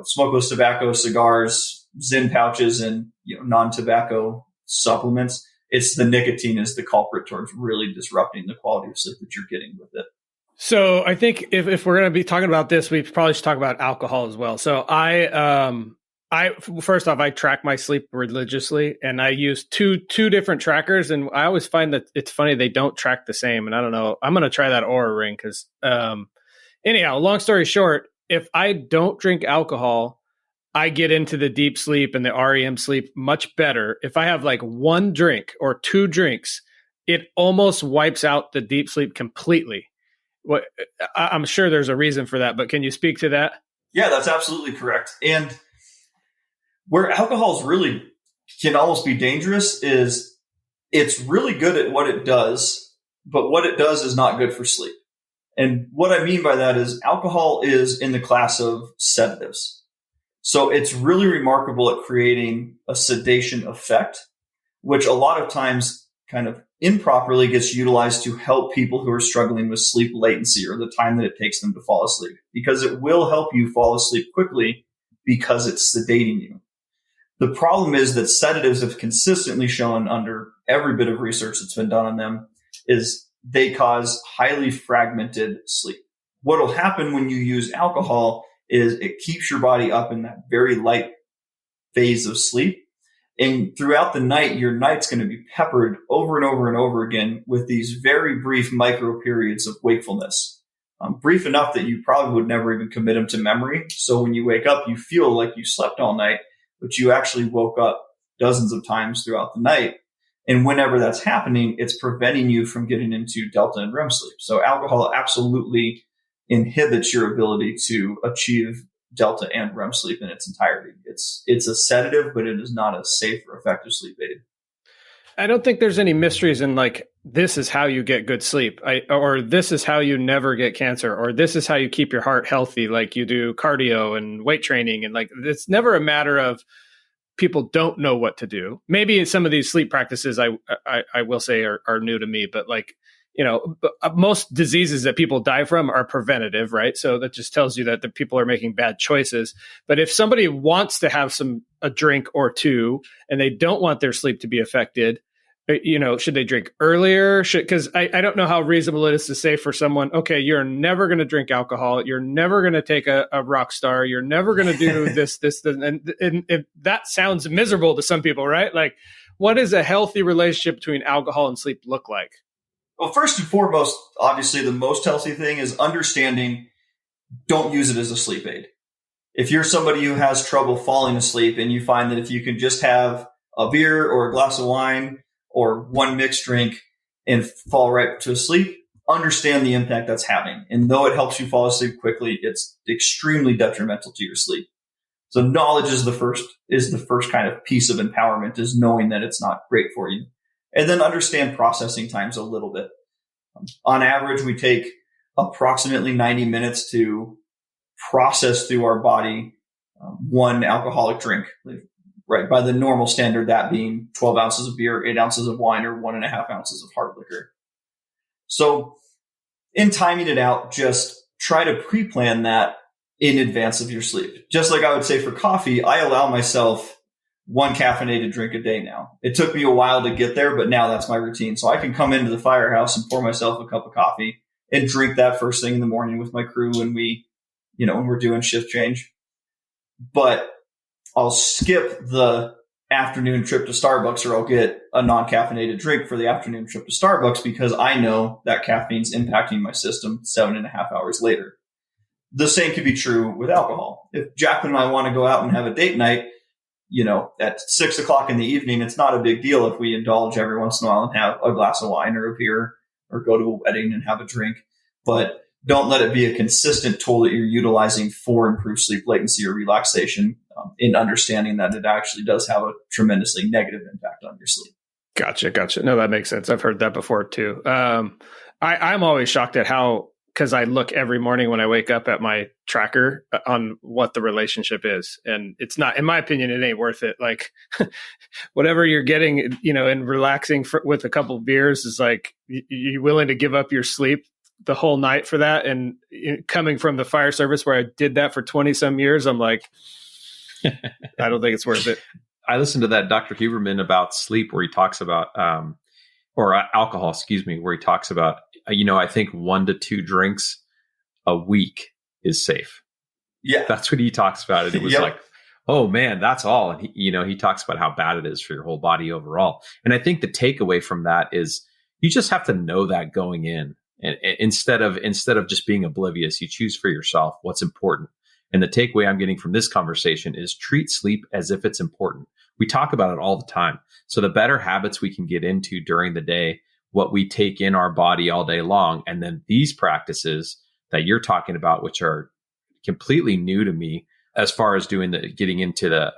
smokeless tobacco, cigars, Zyn pouches, and, non-tobacco supplements, it's the nicotine is the culprit towards really disrupting the quality of sleep that you're getting with it. So I think if we're going to be talking about this, we probably should talk about alcohol as well. So I first off, I track my sleep religiously, and I use two different trackers, and I always find that it's funny they don't track the same. And I don't know, I'm going to try that Oura ring because, anyhow, long story short, if I don't drink alcohol, I get into the deep sleep and the REM sleep much better. If I have one drink or 2 drinks, it almost wipes out the deep sleep completely. I'm sure there's a reason for that, but can you speak to that? Yeah, that's absolutely correct. And where alcohols really can almost be dangerous is it's really good at what it does, but what it does is not good for sleep. And what I mean by that is alcohol is in the class of sedatives. So it's really remarkable at creating a sedation effect, which a lot of times kind of improperly gets utilized to help people who are struggling with sleep latency or the time that it takes them to fall asleep, because it will help you fall asleep quickly because it's sedating you. The problem is that sedatives have consistently shown under every bit of research that's been done on them is they cause highly fragmented sleep. What will happen when you use alcohol is it keeps your body up in that very light phase of sleep. And throughout the night, your night's going to be peppered over and over and over again with these very brief micro periods of wakefulness. Brief enough that you probably would never even commit them to memory. So when you wake up, you feel like you slept all night, but you actually woke up dozens of times throughout the night. And whenever that's happening, it's preventing you from getting into delta and REM sleep. So alcohol absolutely inhibits your ability to achieve delta and REM sleep in its entirety. It's a sedative, but it is not a safe or effective sleep aid. I don't think there's any mysteries in this is how you get good sleep, or this is how you never get cancer, or this is how you keep your heart healthy, like you do cardio and weight training. And it's never a matter of people don't know what to do. Maybe some of these sleep practices I will say are new to me, but most diseases that people die from are preventative, right? So that just tells you that the people are making bad choices. But if somebody wants to have a drink or two and they don't want their sleep to be affected, should they drink earlier? Because I don't know how reasonable it is to say for someone, okay, you're never going to drink alcohol. You're never going to take a rock star. You're never going to do this. And if that sounds miserable to some people, right? Like, what does a healthy relationship between alcohol and sleep look like? Well, first and foremost, obviously the most healthy thing is understanding, don't use it as a sleep aid. If you're somebody who has trouble falling asleep and you find that if you can just have a beer or a glass of wine or one mixed drink and fall right to sleep, understand the impact that's having. And though it helps you fall asleep quickly, it's extremely detrimental to your sleep. So knowledge is the first kind of piece of empowerment, is knowing that it's not great for you. And then understand processing times a little bit. On average, we take approximately 90 minutes to process through our body one alcoholic drink, right? By the normal standard, that being 12 ounces of beer, 8 ounces of wine, or 1.5 ounces of hard liquor. So in timing it out, just try to pre-plan that in advance of your sleep. Just like I would say for coffee, I allow myself one caffeinated drink a day now. It took me a while to get there, but now that's my routine. So I can come into the firehouse and pour myself a cup of coffee and drink that first thing in the morning with my crew when when we're doing shift change. But I'll skip the afternoon trip to Starbucks, or I'll get a non-caffeinated drink for the afternoon trip to Starbucks because I know that caffeine's impacting my system 7.5 hours later. The same could be true with alcohol. If Jacqueline and I want to go out and have a date night, at 6 o'clock in the evening, it's not a big deal if we indulge every once in a while and have a glass of wine or a beer or go to a wedding and have a drink. But don't let it be a consistent tool that you're utilizing for improved sleep latency or relaxation, in understanding that it actually does have a tremendously negative impact on your sleep. Gotcha. No, that makes sense. I've heard that before too. I'm always shocked at how, because I look every morning when I wake up at my tracker on what the relationship is. And it's not, in my opinion, it ain't worth it. Like whatever you're getting, and relaxing with a couple of beers is like, you're willing to give up your sleep the whole night for that. And coming from the fire service where I did that for 20 some years, I'm like, I don't think it's worth it. I listened to that Dr. Huberman about sleep where he talks about, or alcohol, where he talks about, I think 1 to 2 drinks a week is safe. Yeah. That's what he talks about. And it was like, oh man, that's all. And he talks about how bad it is for your whole body overall. And I think the takeaway from that is you just have to know that going in. And instead of just being oblivious, you choose for yourself what's important. And the takeaway I'm getting from this conversation is treat sleep as if it's important. We talk about it all the time. So the better habits we can get into during the day, what we take in our body all day long, and then these practices that you're talking about, which are completely new to me, as far as getting into the,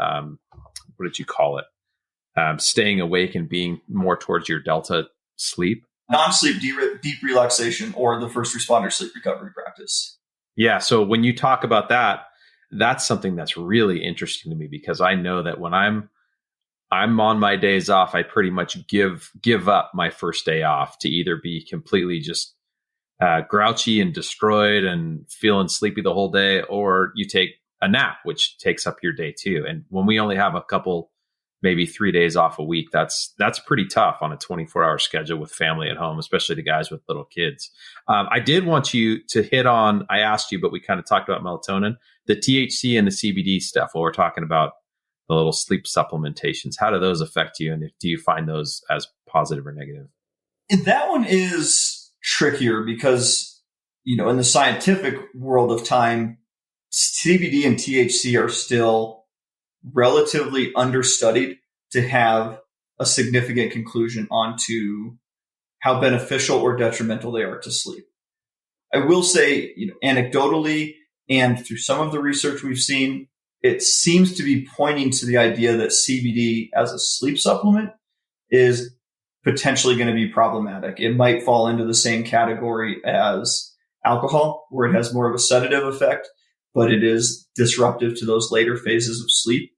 what did you call it? Staying awake and being more towards your delta sleep. Non-sleep deep relaxation, or the first responder sleep recovery practice. Yeah. So when you talk about that, that's something that's really interesting to me, because I know that when I'm on my days off, I pretty much give up my first day off to either be completely just grouchy and destroyed and feeling sleepy the whole day, or you take a nap, which takes up your day too. And when we only have a couple, maybe 3 days off a week, that's pretty tough on a 24-hour schedule with family at home, especially the guys with little kids. I did want you to hit on, I asked you, but we kind of talked about melatonin, the THC and the CBD stuff while we're talking about the little sleep supplementations. How do those affect you? And do you find those as positive or negative? That one is trickier because, in the scientific world of time, CBD and THC are still relatively understudied to have a significant conclusion onto how beneficial or detrimental they are to sleep. I will say, anecdotally and through some of the research we've seen, it seems to be pointing to the idea that CBD as a sleep supplement is potentially going to be problematic. It might fall into the same category as alcohol, where it has more of a sedative effect, but it is disruptive to those later phases of sleep.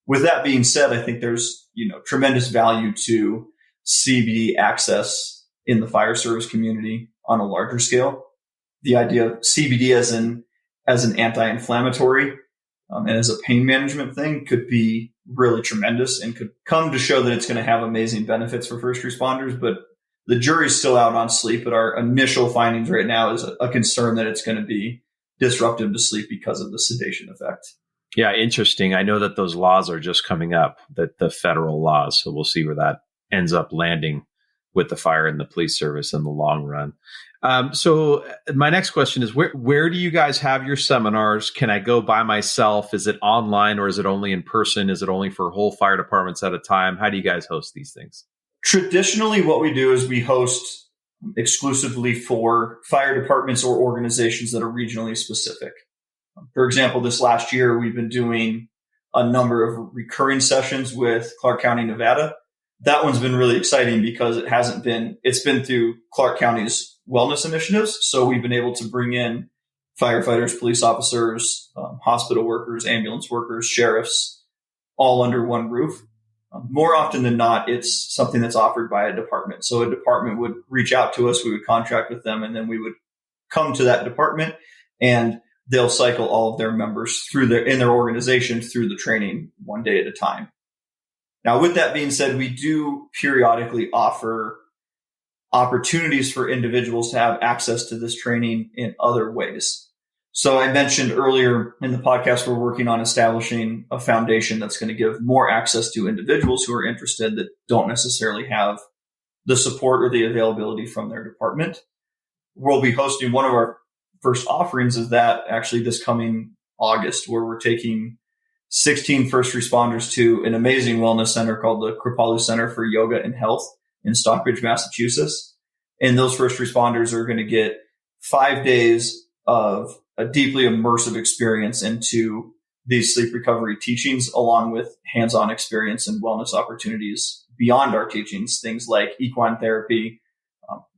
With that being said, I think there's, tremendous value to CBD access in the fire service community on a larger scale. The idea of CBD as an anti-inflammatory and as a pain management thing could be really tremendous and could come to show that it's going to have amazing benefits for first responders. But the jury's still out on sleep, but our initial findings right now is a concern that it's going to be disruptive to sleep because of the sedation effect. Yeah, interesting. I know that those laws are just coming up, that the federal laws. So we'll see where that ends up landing with the fire and the police service in the long run. So my next question is, where do you guys have your seminars? Can I go by myself? Is it online or is it only in person? Is it only for whole fire departments at a time? How do you guys host these things? Traditionally, what we do is we host exclusively for fire departments or organizations that are regionally specific. For example, this last year, we've been doing a number of recurring sessions with Clark County, Nevada. That one's been really exciting because it's been through Clark County's wellness initiatives. So we've been able to bring in firefighters, police officers, hospital workers, ambulance workers, sheriffs, all under one roof. More often than not, it's something that's offered by a department. So a department would reach out to us, we would contract with them, and then we would come to that department and they'll cycle all of their members in their organization through the training one day at a time. Now, with that being said, we do periodically offer opportunities for individuals to have access to this training in other ways. So I mentioned earlier in the podcast, we're working on establishing a foundation that's going to give more access to individuals who are interested that don't necessarily have the support or the availability from their department. We'll be hosting one of our first offerings of that actually this coming August, where we're taking 16 first responders to an amazing wellness center called the Kripalu Center for Yoga and Health in Stockbridge, Massachusetts. And those first responders are going to get 5 days of a deeply immersive experience into these sleep recovery teachings, along with hands-on experience and wellness opportunities beyond our teachings, things like equine therapy.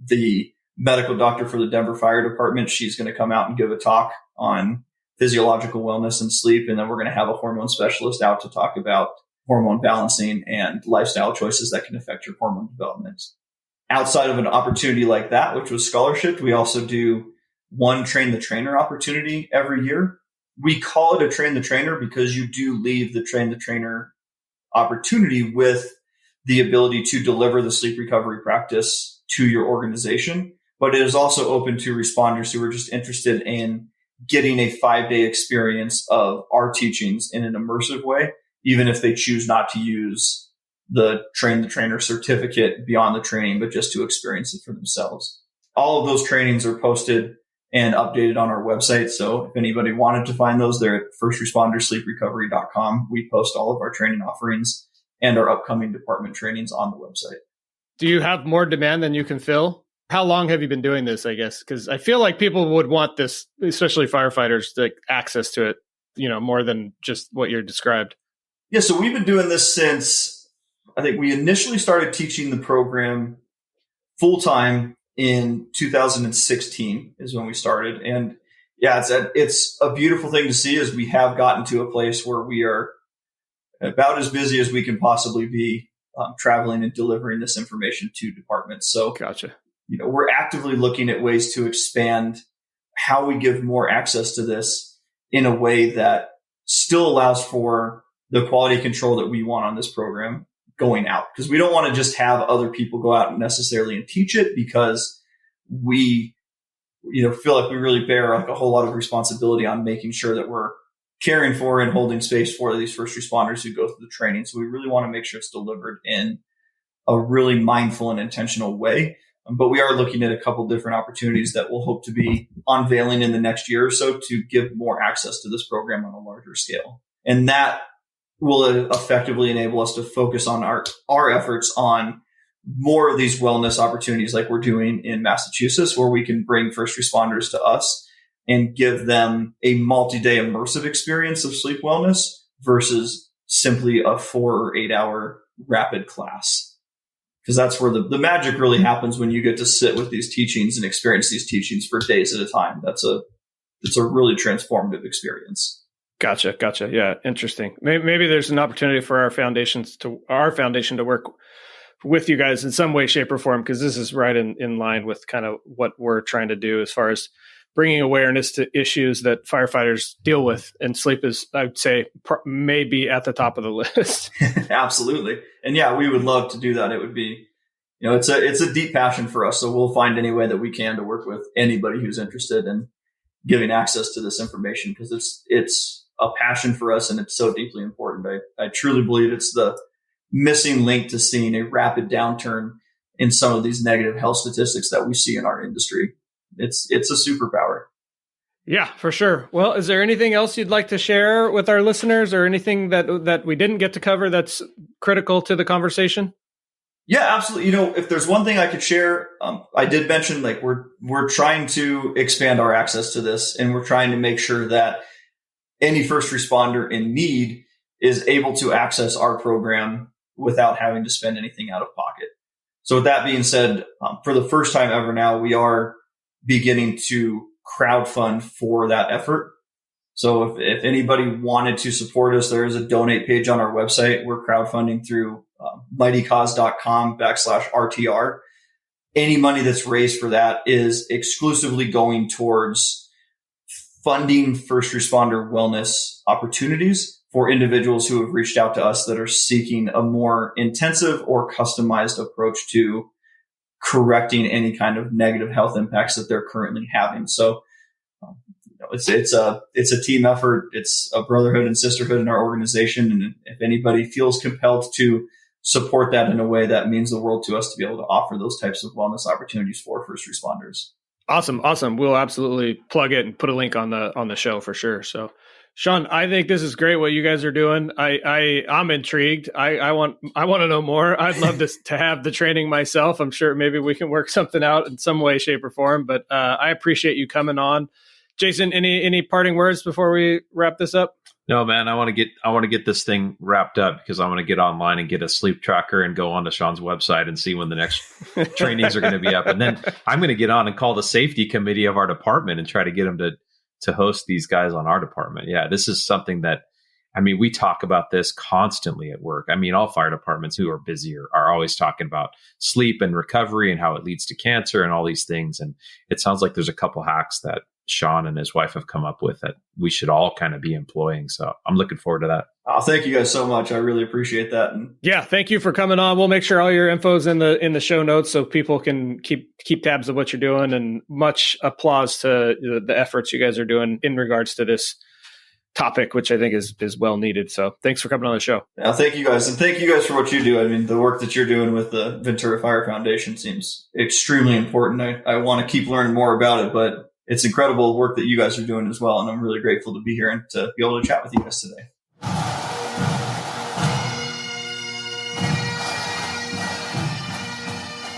The medical doctor for the Denver Fire Department, she's going to come out and give a talk on physiological wellness and sleep. And then we're going to have a hormone specialist out to talk about hormone balancing and lifestyle choices that can affect your hormone development. Outside of an opportunity like that, which was scholarship, we also do one train the trainer opportunity every year. We call it a train the trainer because you do leave the train the trainer opportunity with the ability to deliver the sleep recovery practice to your organization. But it is also open to responders who are just interested in getting a 5-day experience of our teachings in an immersive way, even if they choose not to use the train the trainer certificate beyond the training, but just to experience it for themselves. All of those trainings are posted and updated on our website. So if anybody wanted to find those, they're at firstrespondersleeprecovery.com. We post all of our training offerings and our upcoming department trainings on the website. Do you have more demand than you can fill? How long have you been doing this, I guess? Because I feel like people would want this, especially firefighters, to access to it, more than just what you described. Yeah, so we've been doing this since, I think we initially started teaching the program full-time in 2016 is when we started. And yeah, it's a beautiful thing to see as we have gotten to a place where we are about as busy as we can possibly be traveling and delivering this information to departments. So gotcha. We're actively looking at ways to expand how we give more access to this in a way that still allows for the quality control that we want on this program going out. Because we don't want to just have other people go out necessarily and teach it, because we, feel like we really bear a whole lot of responsibility on making sure that we're caring for and holding space for these first responders who go through the training. So we really want to make sure it's delivered in a really mindful and intentional way. But we are looking at a couple different opportunities that we'll hope to be unveiling in the next year or so to give more access to this program on a larger scale. And that will effectively enable us to focus on our efforts on more of these wellness opportunities like we're doing in Massachusetts, where we can bring first responders to us and give them a multi-day immersive experience of sleep wellness versus simply a 4 or 8 hour rapid class. Because that's where the magic really happens, when you get to sit with these teachings and experience these teachings for days at a time. It's a really transformative experience. Gotcha. Yeah. Interesting. Maybe there's an opportunity for our foundation to work with you guys in some way, shape, or form, because this is right in line with kind of what we're trying to do as far as bringing awareness to issues that firefighters deal with. And sleep is, I would say, maybe at the top of the list. Absolutely. And yeah, we would love to do that. It would be, it's a deep passion for us. So we'll find any way that we can to work with anybody who's interested in giving access to this information, because it's a passion for us and it's so deeply important. I truly believe it's the missing link to seeing a rapid downturn in some of these negative health statistics that we see in our industry. It's a superpower. Yeah, for sure. Well, is there anything else you'd like to share with our listeners, or anything that we didn't get to cover that's critical to the conversation? Yeah, absolutely. If there's one thing I could share, I did mention, like, we're trying to expand our access to this, and we're trying to make sure that any first responder in need is able to access our program without having to spend anything out of pocket. So with that being said, for the first time ever now, we are beginning to crowdfund for that effort. So if anybody wanted to support us, there is a donate page on our website. We're crowdfunding through mightycause.com/RTR. Any money that's raised for that is exclusively going towards funding first responder wellness opportunities for individuals who have reached out to us that are seeking a more intensive or customized approach to correcting any kind of negative health impacts that they're currently having. So it's a team effort. It's a brotherhood and sisterhood in our organization. And if anybody feels compelled to support that in a way, that means the world to us to be able to offer those types of wellness opportunities for first responders. Awesome. We'll absolutely plug it and put a link on the show for sure. So, Sean, I think this is great what you guys are doing. I'm intrigued. I want to know more. I'd love to have the training myself. I'm sure maybe we can work something out in some way, shape, or form. But I appreciate you coming on. Jason, any parting words before we wrap this up? No, man, I want to get this thing wrapped up, because I want to get online and get a sleep tracker and go onto Sean's website and see when the next trainings are going to be up. And then I'm going to get on and call the safety committee of our department and try to get them to host these guys on our department. Yeah, this is something that, we talk about this constantly at work. All fire departments who are busier are always talking about sleep and recovery and how it leads to cancer and all these things. And it sounds like there's a couple hacks that Sean and his wife have come up with that we should all kind of be employing. So I'm looking forward to that. Oh, thank you guys so much. I really appreciate that. And yeah, thank you for coming on. We'll make sure all your info's in the show notes so people can keep tabs of what you're doing. And much applause to the efforts you guys are doing in regards to this topic, which I think is well needed. So thanks for coming on the show. Yeah, thank you guys. And thank you guys for what you do. The work that you're doing with the Ventura Fire Foundation seems extremely important. I want to keep learning more about it, but it's incredible work that you guys are doing as well. And I'm really grateful to be here and to be able to chat with you guys today.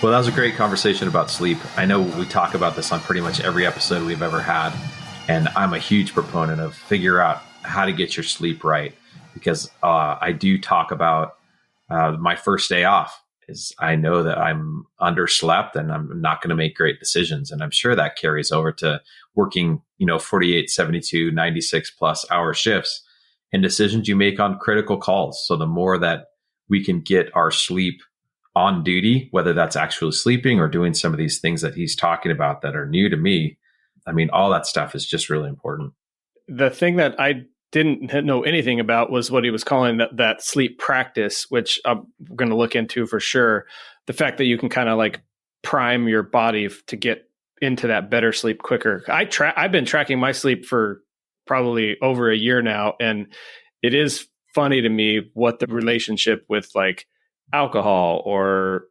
Well, that was a great conversation about sleep. I know we talk about this on pretty much every episode we've ever had. And I'm a huge proponent of figure out how to get your sleep right, because I do talk about my first day off is I know that I'm underslept and I'm not going to make great decisions. And I'm sure that carries over to working, 48, 72, 96 plus hour shifts and decisions you make on critical calls. So the more that we can get our sleep on duty, whether that's actually sleeping or doing some of these things that he's talking about that are new to me, all that stuff is just really important. The thing that I didn't know anything about was what he was calling that sleep practice, which I'm going to look into for sure. The fact that you can kind of like prime your body to get into that better sleep quicker. I've been tracking my sleep for probably over a year now. And it is funny to me what the relationship with like alcohol or,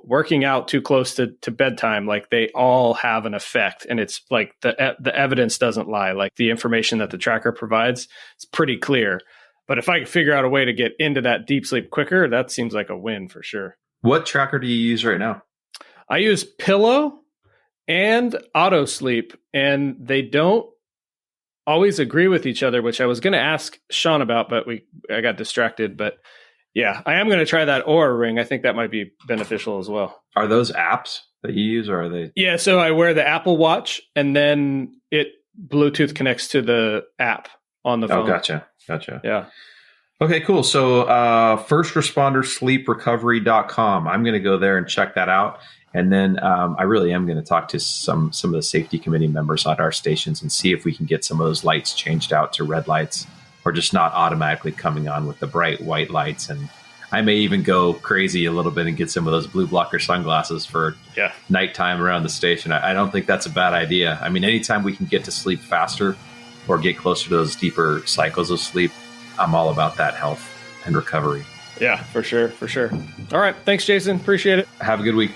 working out too close to bedtime, like they all have an effect. And it's like the evidence doesn't lie. Like the information that the tracker provides, it's pretty clear. But if I could figure out a way to get into that deep sleep quicker, that seems like a win for sure. What tracker do you use right now? I use Pillow and Auto Sleep, and they don't always agree with each other, which I was going to ask Sean about, but I got distracted. But yeah, I am going to try that Oura Ring. I think that might be beneficial as well. Are those apps that you use, or are they? Yeah, so I wear the Apple Watch, and then it Bluetooth connects to the app on the phone. Oh, gotcha. Yeah. Okay, cool. So firstrespondersleeprecovery.com. I'm going to go there and check that out. And then I really am going to talk to some of the safety committee members at our stations and see if we can get some of those lights changed out to red lights, or just not automatically coming on with the bright white lights. And I may even go crazy a little bit and get some of those blue blocker sunglasses for nighttime around the station. I don't think that's a bad idea. I mean, anytime we can get to sleep faster or get closer to those deeper cycles of sleep, I'm all about that health and recovery. Yeah, for sure. For sure. All right. Thanks, Jason. Appreciate it. Have a good week.